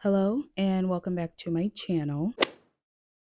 Hello and welcome back to my channel.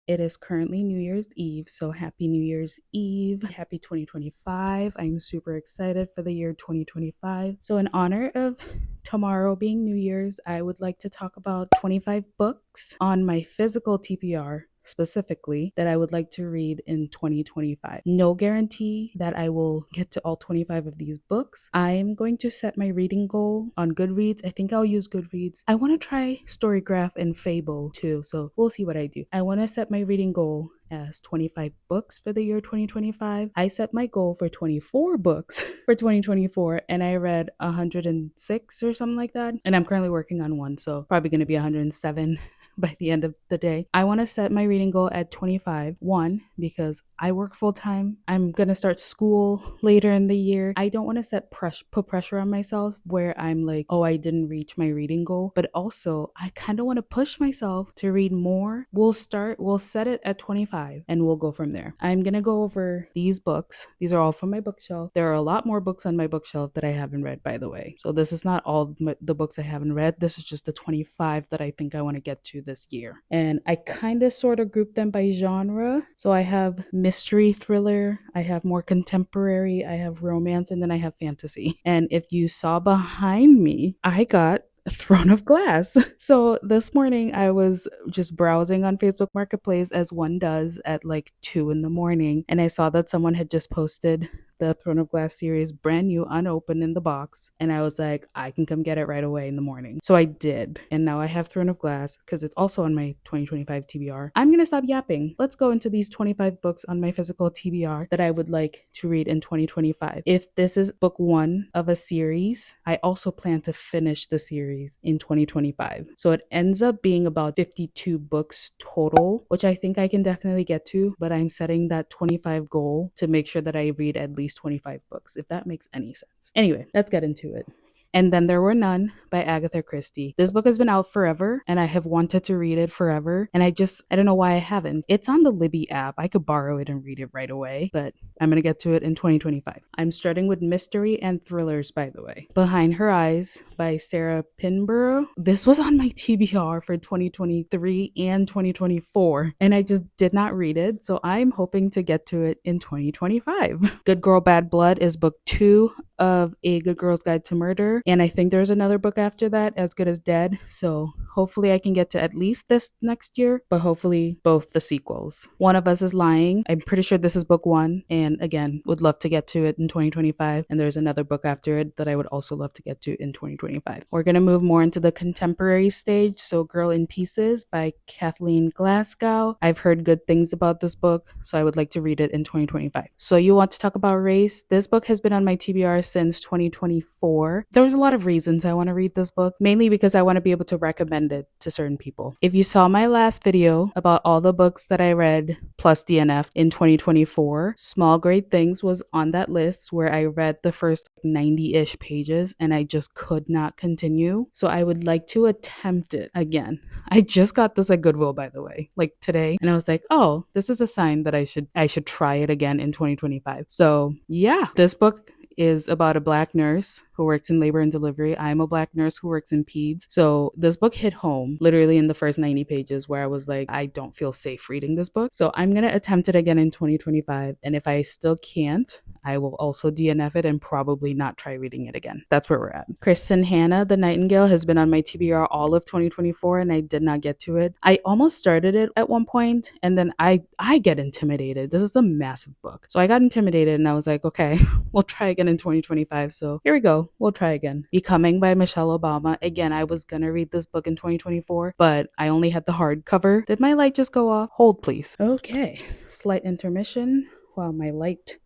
It is currently New Year's Eve, so happy New Year's Eve. Happy 2025. I'm super excited for the year 2025. So in honor of tomorrow being New Year's, I would like to talk about 25 books on my physical TBR specifically that I would like to read in 2025. No guarantee that I will get to all 25 of these books. I'm going to set my reading goal on Goodreads. I think I'll use Goodreads. I want to try Storygraph and Fable too, so we'll see what I do. I want to set my reading goal as 25 books for the year 2025. I set my goal for 24 books for 2024 and I read 106 or something like that. And I'm currently working on one, so probably going to be 107 by the end of the day. I want to set my reading goal at 25. One, because I work full time. I'm going to start school later in the year. I don't want to put pressure on myself where I'm like, oh, I didn't reach my reading goal. But also, I kind of want to push myself to read more. We'll set it at 25 and we'll go from there. I'm going to go over these books. These are all from my bookshelf. There are a lot more books on my bookshelf that I haven't read, by the way. So this is not all the books I haven't read. This is just the 25 that I think I want to get to this year. And I kind of sort of group them by genre. So I have mystery thriller, I have more contemporary, I have romance, and then I have fantasy. And if you saw behind me, I got Throne of Glass. So this morning I was just browsing on Facebook Marketplace as one does at like 2 in the morning, and I saw that someone had just posted the Throne of Glass series brand new, unopened in the box, and I was like, I can come get it right away in the morning. So I did, and now I have Throne of Glass because it's also on my 2025 TBR. I'm gonna stop yapping. Let's go into these 25 books on my physical TBR that I would like to read in 2025. If this is book one of a series, I also plan to finish the series in 2025. So it ends up being about 52 books total, which I think I can definitely get to, but I'm setting that 25 goal to make sure that I read at least 25 books, if that makes any sense. Anyway, let's get into it. And Then There Were None by Agatha Christie. This book has been out forever and I have wanted to read it forever, and I don't know why I haven't. It's on the Libby app. I could borrow it and read it right away, but I'm gonna get to it in 2025. I'm starting with mystery and thrillers, by the way. Behind Her Eyes by Sarah Pinborough. This was on my TBR for 2023 and 2024, and I just did not read it, so I'm hoping to get to it in 2025. Good Girl Bad Blood is book 2 of A Good Girl's Guide to Murder, and I think there's another book after that, As Good as Dead, so hopefully I can get to at least this next year, but hopefully both the sequels. One of Us is Lying. I'm pretty sure this is book 1, and again, would love to get to it in 2025, and there's another book after it that I would also love to get to in 2025. We're going to move more into the contemporary stage, so Girl in Pieces by Kathleen Glasgow. I've heard good things about this book, so I would like to read it in 2025. So You Want to Talk About Race? This book has been on my TBR since 2024. There's a lot of reasons I want to read this book, mainly because I want to be able to recommend it to certain people. If you saw my last video about all the books that I read plus DNF in 2024, Small Great Things was on that list, where I read the first 90-ish pages and I just could not continue. So I would like to attempt it again. I just got this at Goodwill, by the way, like today, and I was like, oh, this is a sign that I should try it again in 2025. So yeah, this book is about a Black nurse who works in labor and delivery. I'm a Black nurse who works in peds. So this book hit home literally in the first 90 pages, where I was like, I don't feel safe reading this book. So I'm going to attempt it again in 2025. And if I still can't, I will also DNF it and probably not try reading it again. That's where we're at. Kristen Hannah, The Nightingale, has been on my TBR all of 2024 and I did not get to it. I almost started it at one point and then I get intimidated. This is a massive book. So I got intimidated and I was like, okay, we'll try again in 2025. So here we go. We'll try again. Becoming by Michelle Obama. Again, I was gonna read this book in 2024, but I only had the hardcover. Did my light just go off? Hold, please. Okay, slight intermission while my light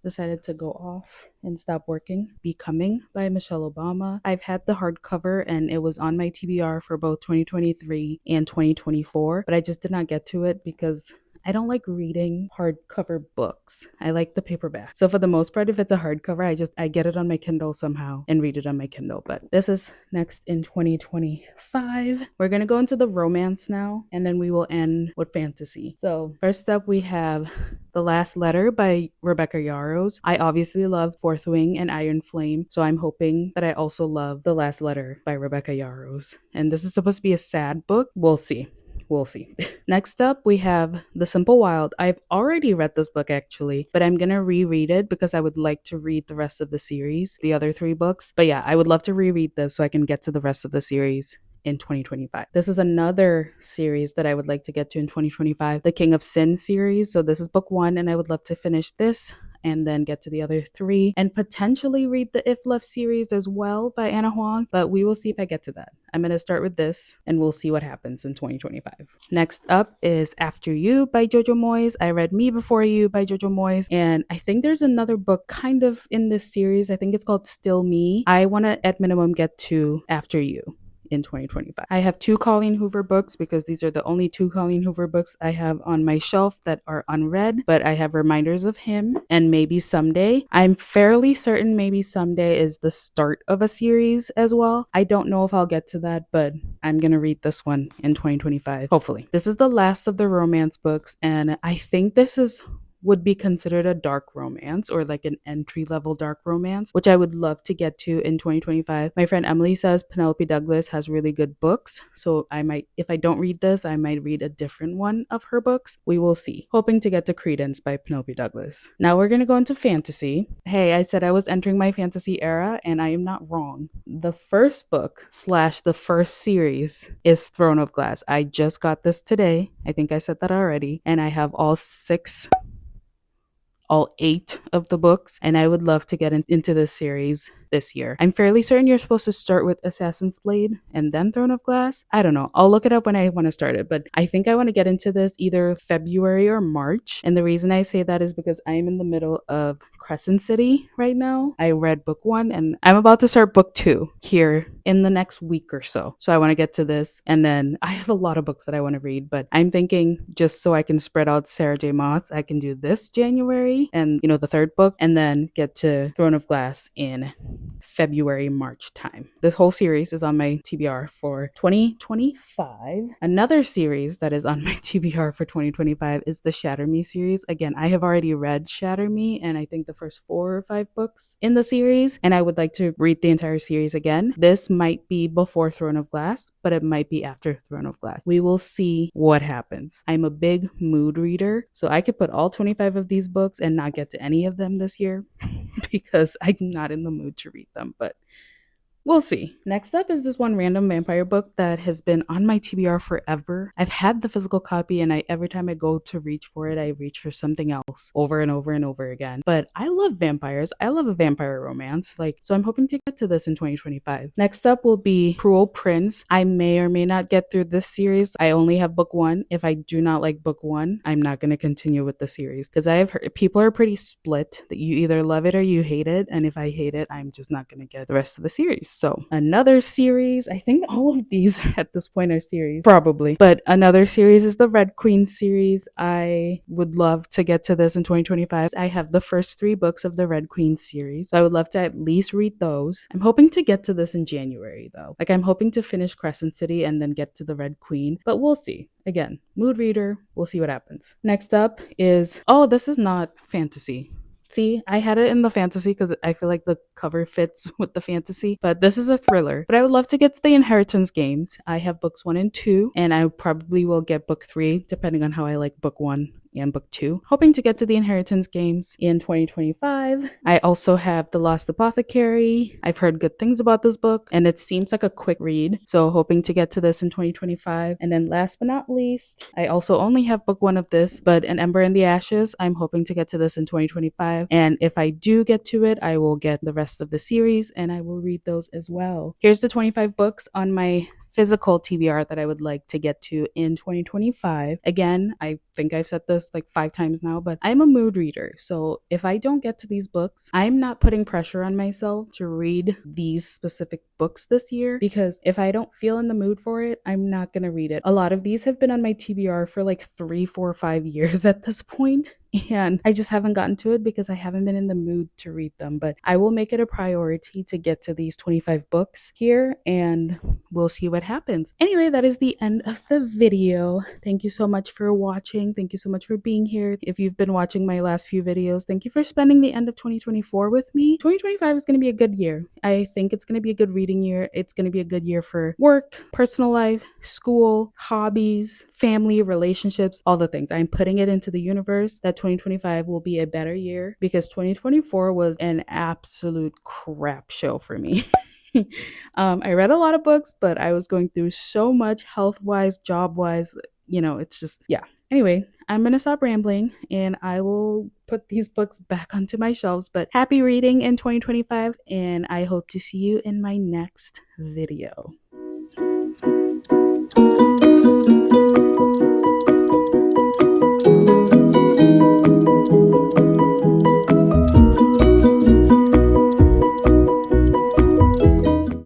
decided to go off and stop working. Becoming by Michelle Obama. I've had the hardcover and it was on my TBR for both 2023 and 2024, but I just did not get to it because I don't like reading hardcover books. I like the paperback. So for the most part, if it's a hardcover, I get it on my Kindle somehow and read it on my Kindle. But this is next in 2025. We're going to go into the romance now, and then we will end with fantasy. So first up, we have The Last Letter by Rebecca Yarros. I obviously love Fourth Wing and Iron Flame, so I'm hoping that I also love The Last Letter by Rebecca Yarros. And this is supposed to be a sad book. We'll see. We'll see. Next up, we have The Simple Wild. I've already read this book actually, but I'm going to reread it because I would like to read the rest of the series, the other 3 books. But yeah, I would love to reread this so I can get to the rest of the series in 2025. This is another series that I would like to get to in 2025, the King of Sin series. So this is book 1, and I would love to finish this and then get to the other 3 and potentially read the If Love series as well by Anna Huang, but we will see if I get to that. I'm going to start with this and we'll see what happens in 2025. Next up is After You by Jojo Moyes. I read Me Before You by Jojo Moyes, and I think there's another book kind of in this series. I think it's called Still Me. I want to at minimum get to After You in 2025. I have 2 Colleen Hoover books because these are the only 2 Colleen Hoover books I have on my shelf that are unread, but I have reminders of him and Maybe Someday. I'm fairly certain Maybe Someday is the start of a series as well. I don't know if I'll get to that, but I'm going to read this one in 2025, hopefully. This is the last of the romance books, and I think this would be considered a dark romance or like an entry level dark romance, which I would love to get to in 2025. My friend Emily says Penelope Douglas has really good books, so I might, if I don't read this, I might read a different one of her books. We will see. Hoping to get to Credence by Penelope Douglas. Now we're going to go into fantasy. Hey, I said I was entering my fantasy era, and I am not wrong. The first book / the first series is Throne of Glass. I just got this today. I think I said that already, and I have all 8 of the books, and I would love to get into this series this year. I'm fairly certain you're supposed to start with Assassin's Blade and then Throne of Glass. I don't know. I'll look it up when I want to start it, but I think I want to get into this either February or March. And the reason I say that is because I'm in the middle of Crescent City right now. I read book 1 and I'm about to start book 2 here in the next week or so. So I want to get to this, and then I have a lot of books that I want to read, but I'm thinking just so I can spread out Sarah J. Maas, I can do this January and the 3rd book, and then get to Throne of Glass in February, March time. This whole series is on my TBR for 2025. Another series that is on my TBR for 2025 is the Shatter Me series. Again, I have already read Shatter Me, and I think the first 4 or 5 books in the series, and I would like to read the entire series again. This might be before Throne of Glass, but it might be after Throne of Glass. We will see what happens. I'm a big mood reader, so I could put all 25 of these books and not get to any of them this year because I'm not in the mood to read them, but we'll see. Next up is this one random vampire book that has been on my TBR forever. I've had the physical copy, and every time I go to reach for it, I reach for something else over and over and over again. But I love vampires. I love a vampire romance. So I'm hoping to get to this in 2025. Next up will be Cruel Prince. I may or may not get through this series. I only have book 1. If I do not like book 1, I'm not going to continue with the series because I have heard people are pretty split that you either love it or you hate it. And if I hate it, I'm just not going to get the rest of the series. So another series, I think all of these at this point are series, probably. But another series is the Red Queen series. I would love to get to this in 2025. I have the first 3 books of the Red Queen series, so I would love to at least read those. I'm hoping to get to this in January though. I'm hoping to finish Crescent City and then get to the Red Queen, but we'll see. Again, mood reader, we'll see what happens. Next up is, this is not fantasy. See, I had it in the fantasy because I feel like the cover fits with the fantasy, but this is a thriller. But I would love to get to the Inheritance Games. I have books 1 and 2, and I probably will get book 3, depending on how I like book 1 and book 2. Hoping to get to the Inheritance Games in 2025. I also have The Lost Apothecary. I've heard good things about this book, and it seems like a quick read, so hoping to get to this in 2025. And then last but not least, I also only have book 1 of this, but An Ember in the Ashes. I'm hoping to get to this in 2025, and if I do get to it, I will get the rest of the series, and I will read those as well. Here's the 25 books on my physical TBR that I would like to get to in 2025. Again, I think I've said this like 5 times now, but I'm a mood reader. So if I don't get to these books, I'm not putting pressure on myself to read these specific books this year, because if I don't feel in the mood for it, I'm not going to read it. A lot of these have been on my TBR for like 3, 4, 5 years at this point, and I just haven't gotten to it because I haven't been in the mood to read them. But I will make it a priority to get to these 25 books here, and we'll see what happens. Anyway, that is the end of the video. Thank you so much for watching. Thank you so much for being here. If you've been watching my last few videos, thank you for spending the end of 2024 with me. 2025 is going to be a good year. I think it's going to be a good reading year. It's going to be a good year for work, personal life, school, hobbies, family, relationships, all the things. I'm putting it into the universe that 2025 will be a better year, because 2024 was an absolute crap show for me. I read a lot of books, but I was going through so much health-wise, job-wise, it's just, yeah. Anyway, I'm going to stop rambling and I will put these books back onto my shelves, but happy reading in 2025, and I hope to see you in my next video.